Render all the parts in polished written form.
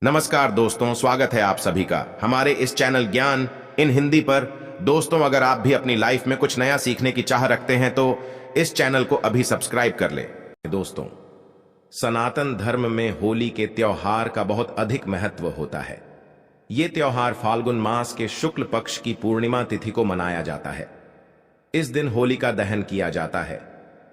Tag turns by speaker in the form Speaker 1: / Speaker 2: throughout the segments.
Speaker 1: नमस्कार दोस्तों, स्वागत है आप सभी का हमारे इस चैनल ज्ञान इन हिंदी पर। दोस्तों, अगर आप भी अपनी लाइफ में कुछ नया सीखने की चाह रखते हैं तो इस चैनल को अभी सब्सक्राइब कर ले। दोस्तों, सनातन धर्म में होली के त्योहार का बहुत अधिक महत्व होता है। ये त्योहार फाल्गुन मास के शुक्ल पक्ष की पूर्णिमा तिथि को मनाया जाता है। इस दिन होली का दहन किया जाता है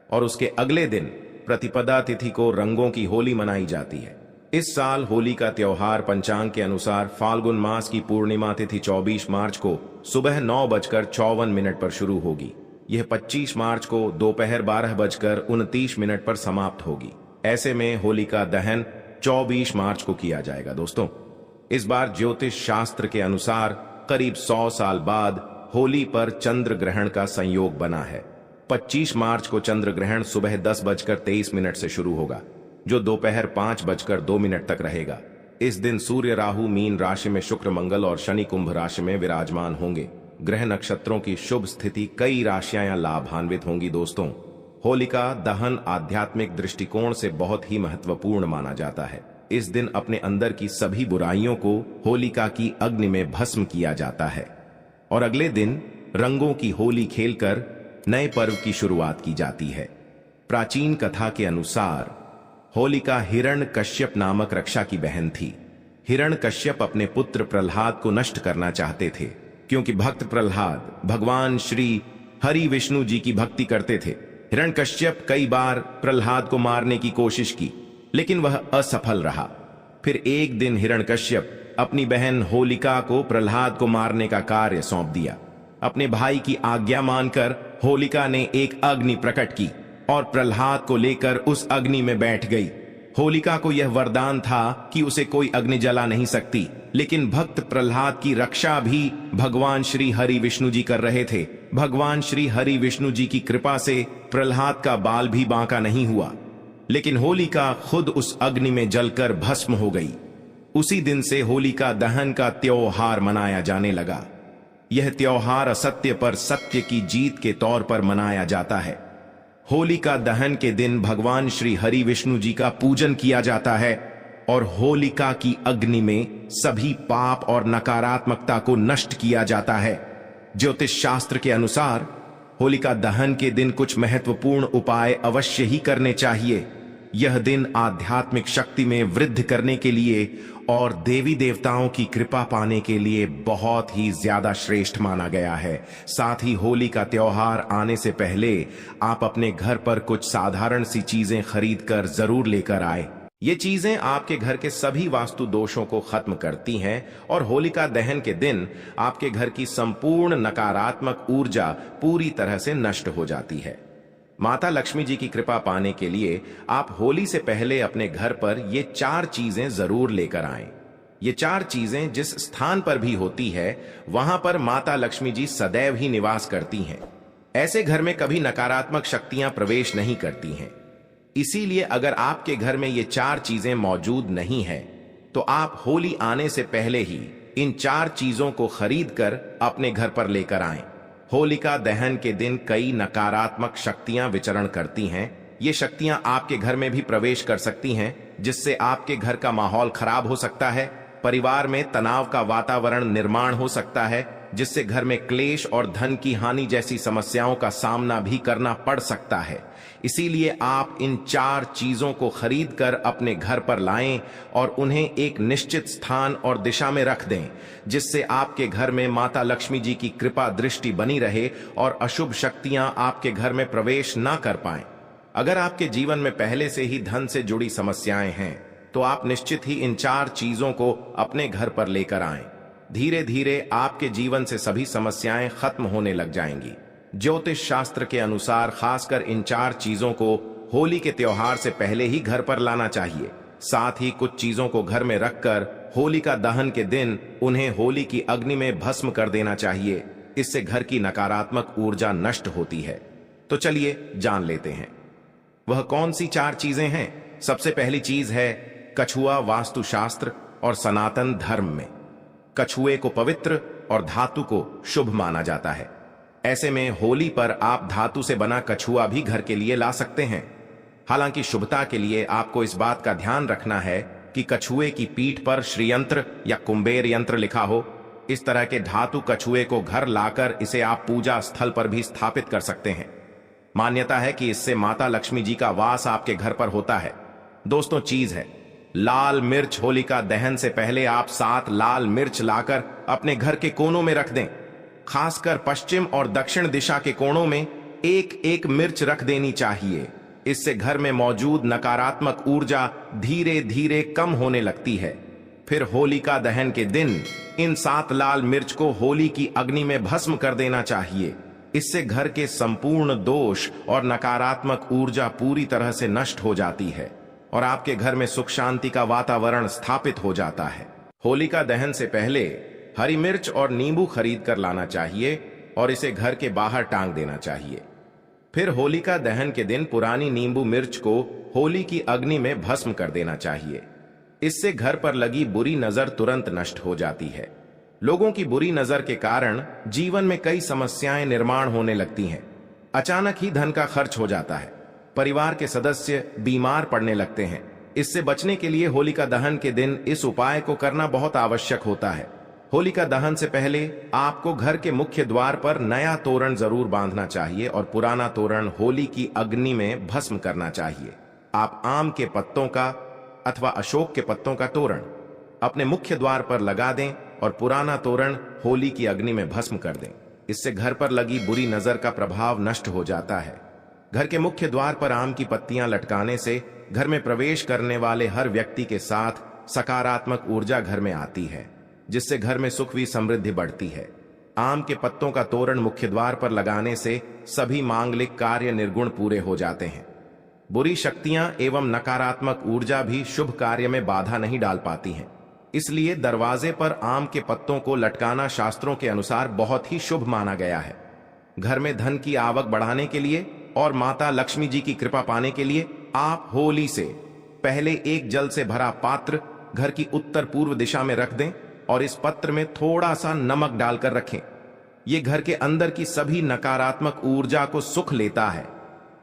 Speaker 1: और उसके अगले दिन प्रतिपदा तिथि को रंगों की होली मनाई जाती है। इस साल होली का त्योहार पंचांग के अनुसार फाल्गुन मास की पूर्णिमा तिथि 24 मार्च को सुबह 9:54 पर शुरू होगी। यह 25 मार्च को दोपहर 12:29 पर समाप्त होगी। ऐसे में होली का दहन 24 मार्च को किया जाएगा। दोस्तों, इस बार ज्योतिष शास्त्र के अनुसार करीब 100 साल बाद होली पर चंद्र ग्रहण का संयोग बना है। 25 मार्च को चंद्र ग्रहण सुबह 10:23 से शुरू होगा, जो दोपहर 5:02 तक रहेगा। इस दिन सूर्य राहु मीन राशि में, शुक्र मंगल और शनि कुंभ राशि में विराजमान होंगे। ग्रह नक्षत्रों की शुभ स्थिति, कई राशियां लाभान्वित होंगी। दोस्तों, होलिका दहन आध्यात्मिक दृष्टिकोण से बहुत ही महत्वपूर्ण माना जाता है। इस दिन अपने अंदर की सभी बुराइयों को होलिका की अग्नि में भस्म किया जाता है और अगले दिन रंगों की होली खेलकर नए पर्व की शुरुआत की जाती है। प्राचीन कथा के अनुसार होलिका हिरण्यकश्यप नामक रक्षा की बहन थी। हिरण्यकश्यप अपने पुत्र प्रहलाद को नष्ट करना चाहते थे, क्योंकि भक्त प्रहलाद भगवान श्री हरि विष्णु जी की भक्ति करते थे। हिरण्यकश्यप कई बार प्रहलाद को मारने की कोशिश की, लेकिन वह असफल रहा। फिर एक दिन हिरण्यकश्यप अपनी बहन होलिका को प्रहलाद को मारने का कार्य सौंप दिया। अपने भाई की आज्ञा मानकर होलिका ने एक अग्नि प्रकट की और प्रहलाद को लेकर उस अग्नि में बैठ गई। होलिका को यह वरदान था कि उसे कोई अग्नि जला नहीं सकती, लेकिन भक्त प्रहलाद की रक्षा भी भगवान श्री हरि विष्णु जी कर रहे थे। भगवान श्री हरि विष्णु जी की कृपा से प्रहलाद का बाल भी बांका नहीं हुआ, लेकिन होलिका खुद उस अग्नि में जलकर भस्म हो गई। उसी दिन से होलिका दहन का त्योहार मनाया जाने लगा। यह त्योहार असत्य पर सत्य की जीत के तौर पर मनाया जाता है। होलिका दहन के दिन भगवान श्री हरि विष्णु जी का पूजन किया जाता है और होलिका की अग्नि में सभी पाप और नकारात्मकता को नष्ट किया जाता है। ज्योतिष शास्त्र के अनुसार होलिका दहन के दिन कुछ महत्वपूर्ण उपाय अवश्य ही करने चाहिए। यह दिन आध्यात्मिक शक्ति में वृद्धि करने के लिए और देवी देवताओं की कृपा पाने के लिए बहुत ही ज्यादा श्रेष्ठ माना गया है। साथ ही होली का त्योहार आने से पहले आप अपने घर पर कुछ साधारण सी चीजें खरीद कर जरूर लेकर आए। ये चीजें आपके घर के सभी वास्तु दोषों को खत्म करती हैं और होलिका दहन के दिन आपके घर की संपूर्ण नकारात्मक ऊर्जा पूरी तरह से नष्ट हो जाती है। माता लक्ष्मी जी की कृपा पाने के लिए आप होली से पहले अपने घर पर ये 4 चीजें जरूर लेकर आएं। ये 4 चीजें जिस स्थान पर भी होती है, वहां पर माता लक्ष्मी जी सदैव ही निवास करती हैं। ऐसे घर में कभी नकारात्मक शक्तियां प्रवेश नहीं करती हैं। इसीलिए अगर आपके घर में ये 4 चीजें मौजूद नहीं है, तो आप होली आने से पहले ही इन 4 चीजों को खरीद कर अपने घर पर लेकर आएं। होलिका दहन के दिन कई नकारात्मक शक्तियां विचरण करती हैं। ये शक्तियां आपके घर में भी प्रवेश कर सकती हैं, जिससे आपके घर का माहौल खराब हो सकता है। परिवार में तनाव का वातावरण निर्माण हो सकता है, जिससे घर में क्लेश और धन की हानि जैसी समस्याओं का सामना भी करना पड़ सकता है। इसीलिए आप इन 4 चीजों को खरीद कर अपने घर पर लाएं और उन्हें एक निश्चित स्थान और दिशा में रख दें, जिससे आपके घर में माता लक्ष्मी जी की कृपा दृष्टि बनी रहे और अशुभ शक्तियां आपके घर में प्रवेश ना कर पाएं। अगर आपके जीवन में पहले से ही धन से जुड़ी समस्याएं हैं, तो आप निश्चित ही इन 4 चीजों को अपने घर पर लेकर आएं। धीरे धीरे आपके जीवन से सभी समस्याएं खत्म होने लग जाएंगी। ज्योतिष शास्त्र के अनुसार खासकर इन 4 चीजों को होली के त्योहार से पहले ही घर पर लाना चाहिए। साथ ही कुछ चीजों को घर में रखकर होलिका दहन के दिन उन्हें होली की अग्नि में भस्म कर देना चाहिए। इससे घर की नकारात्मक ऊर्जा नष्ट होती है। तो चलिए जान लेते हैं वह कौन सी 4 चीजें हैं। सबसे पहली चीज है कछुआ। वास्तुशास्त्र और सनातन धर्म में कछुए को पवित्र और धातु को शुभ माना जाता है। ऐसे में होली पर आप धातु से बना कछुआ भी घर के लिए ला सकते हैं। हालांकि शुभता के लिए आपको इस बात का ध्यान रखना है कि कछुए की पीठ पर श्रीयंत्र या कुंबेर यंत्र लिखा हो। इस तरह के धातु कछुए को घर लाकर इसे आप पूजा स्थल पर भी स्थापित कर सकते हैं। मान्यता है कि इससे माता लक्ष्मी जी का वास आपके घर पर होता है। दोस्तों, चीज है लाल मिर्च। होलिका दहन से पहले आप 7 लाल मिर्च लाकर अपने घर के कोनों में रख दें। खासकर पश्चिम और दक्षिण दिशा के कोनों में एक एक मिर्च रख देनी चाहिए। इससे घर में मौजूद नकारात्मक ऊर्जा धीरे धीरे कम होने लगती है। फिर होलिका दहन के दिन इन 7 लाल मिर्च को होली की अग्नि में भस्म कर देना चाहिए। इससे घर के संपूर्ण दोष और नकारात्मक ऊर्जा पूरी तरह से नष्ट हो जाती है और आपके घर में सुख शांति का वातावरण स्थापित हो जाता है। होलिका दहन से पहले हरी मिर्च और नींबू खरीद कर लाना चाहिए और इसे घर के बाहर टांग देना चाहिए। फिर होलिका दहन के दिन पुरानी नींबू मिर्च को होली की अग्नि में भस्म कर देना चाहिए। इससे घर पर लगी बुरी नजर तुरंत नष्ट हो जाती है। लोगों की बुरी नजर के कारण जीवन में कई समस्याएं निर्माण होने लगती हैं। अचानक ही धन का खर्च हो जाता है। परिवार के सदस्य बीमार पड़ने लगते हैं। इससे बचने के लिए होलिका दहन के दिन इस उपाय को करना बहुत आवश्यक होता है। होलिका दहन से पहले आपको घर के मुख्य द्वार पर नया तोरण जरूर बांधना चाहिए और पुराना तोरण होली की अग्नि में भस्म करना चाहिए। आप आम के पत्तों का अथवा अशोक के पत्तों का तोरण अपने मुख्य द्वार पर लगा दें और पुराना तोरण होली की अग्नि में भस्म कर दें। इससे घर पर लगी बुरी नजर का प्रभाव नष्ट हो जाता है। घर के मुख्य द्वार पर आम की पत्तियां लटकाने से घर में प्रवेश करने वाले हर व्यक्ति के साथ सकारात्मक ऊर्जा घर में आती है, जिससे घर में सुख व समृद्धि बढ़ती है। आम के पत्तों का तोरण मुख्य द्वार पर लगाने से सभी मांगलिक कार्य निर्गुण पूरे हो जाते हैं। बुरी शक्तियां एवं नकारात्मक ऊर्जा भी शुभ कार्य में बाधा नहीं डाल पाती हैं। इसलिए दरवाजे पर आम के पत्तों को लटकाना शास्त्रों के अनुसार बहुत ही शुभ माना गया है। घर में धन की आवक बढ़ाने के लिए और माता लक्ष्मी जी की कृपा पाने के लिए आप होली से पहले एक जल से भरा पात्र घर की उत्तर पूर्व दिशा में रख दें और इस पत्र में थोड़ा सा नमक डालकर रखें। यह घर के अंदर की सभी नकारात्मक ऊर्जा को सुख लेता है।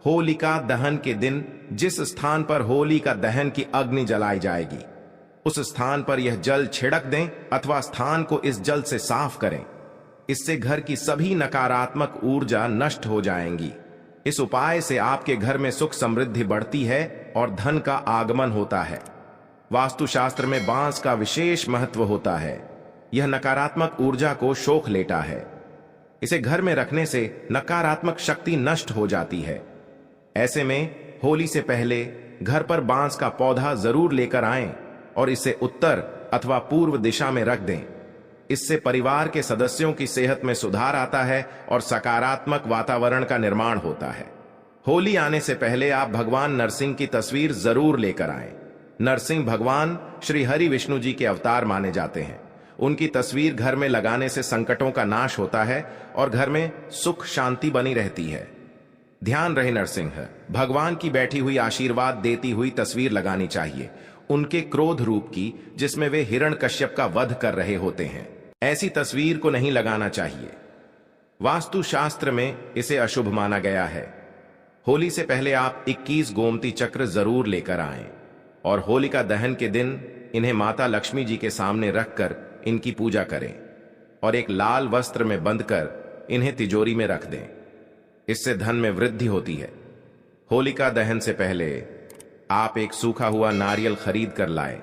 Speaker 1: होलिका दहन के दिन जिस स्थान पर होली का दहन की अग्नि जलाई जाएगी उस स्थान पर यह जल छिड़क दें अथवा स्थान को इस जल से साफ करें। इससे घर की सभी नकारात्मक ऊर्जा नष्ट हो जाएंगी। इस उपाय से आपके घर में सुख समृद्धि बढ़ती है और धन का आगमन होता है। वास्तुशास्त्र में बांस का विशेष महत्व होता है। यह नकारात्मक ऊर्जा को सोख लेता है। इसे घर में रखने से नकारात्मक शक्ति नष्ट हो जाती है। ऐसे में होली से पहले घर पर बांस का पौधा जरूर लेकर आएं और इसे उत्तर अथवा पूर्व दिशा में रख दें। इससे परिवार के सदस्यों की सेहत में सुधार आता है और सकारात्मक वातावरण का निर्माण होता है। होली आने से पहले आप भगवान नरसिंह की तस्वीर जरूर लेकर आएं। नरसिंह भगवान श्री हरि विष्णु जी के अवतार माने जाते हैं। उनकी तस्वीर घर में लगाने से संकटों का नाश होता है और घर में सुख शांति बनी रहती है। ध्यान रहे, नरसिंह भगवान की बैठी हुई आशीर्वाद देती हुई तस्वीर लगानी चाहिए, उनके क्रोध रूप की, जिसमें वे हिरण्यकश्यप का वध कर रहे होते हैं। ऐसी तस्वीर को नहीं लगाना चाहिए। वास्तुशास्त्र में इसे अशुभ माना गया है। होली से पहले आप 21 गोमती चक्र जरूर लेकर आएं और होलिका दहन के दिन इन्हें माता लक्ष्मी जी के सामने रखकर इनकी पूजा करें और एक लाल वस्त्र में बंधकर इन्हें तिजोरी में रख दें। इससे धन में वृद्धि होती है। होलिका दहन से पहले आप एक सूखा हुआ नारियल खरीद कर लाएं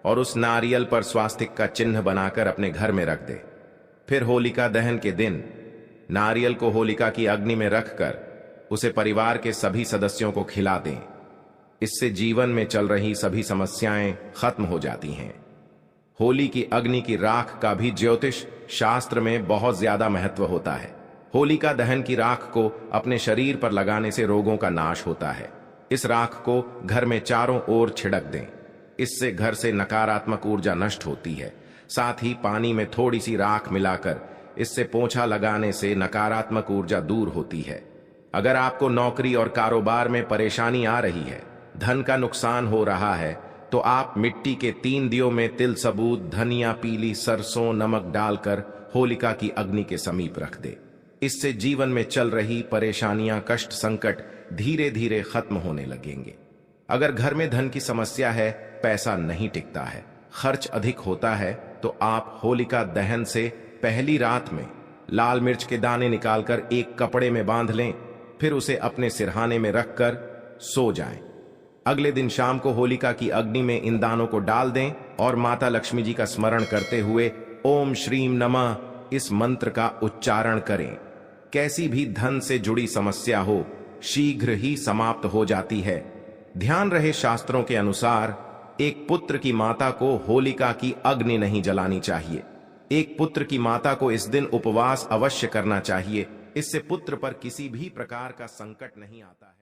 Speaker 1: और उस नारियल पर स्वास्तिक का चिन्ह बनाकर अपने घर में रख दें। फिर होलिका दहन के दिन नारियल को होलिका की अग्नि में रखकर उसे परिवार के सभी सदस्यों को खिला दें। इससे जीवन में चल रही सभी समस्याएं खत्म हो जाती हैं। होली की अग्नि की राख का भी ज्योतिष शास्त्र में बहुत ज्यादा महत्व होता है। होलिका दहन की राख को अपने शरीर पर लगाने से रोगों का नाश होता है। इस राख को घर में चारों ओर छिड़क दें। इससे घर से नकारात्मक ऊर्जा नष्ट होती है। साथ ही पानी में थोड़ी सी राख मिलाकर इससे पोंछा लगाने से नकारात्मक ऊर्जा दूर होती है। अगर आपको नौकरी और कारोबार में परेशानी आ रही है, धन का नुकसान हो रहा है, तो आप मिट्टी के 3 दियों में तिल सबूत, धनिया, पीली सरसों, नमक डालकर होलिका की अग्नि के समीप रख दे। इससे जीवन में चल रही परेशानियां, कष्ट, संकट धीरे धीरे खत्म होने लगेंगे। अगर घर में धन की समस्या है, पैसा नहीं टिकता है, खर्च अधिक होता है, तो आप होलिका दहन से पहली रात में लाल मिर्च के दाने निकालकर एक कपड़े में बांध लें, फिर उसे अपने सिरहाने में रखकर सो जाएं। अगले दिन शाम को होलिका की अग्नि में इन दानों को डाल दें और माता लक्ष्मी जी का स्मरण करते हुए ओम श्रीम नमः इस मंत्र का उच्चारण करें। कैसी भी धन से जुड़ी समस्या हो, शीघ्र ही समाप्त हो जाती है। ध्यान रहे, शास्त्रों के अनुसार एक पुत्र की माता को होलिका की अग्नि नहीं जलानी चाहिए। एक पुत्र की माता को इस दिन उपवास अवश्य करना चाहिए। इससे पुत्र पर किसी भी प्रकार का संकट नहीं आता है।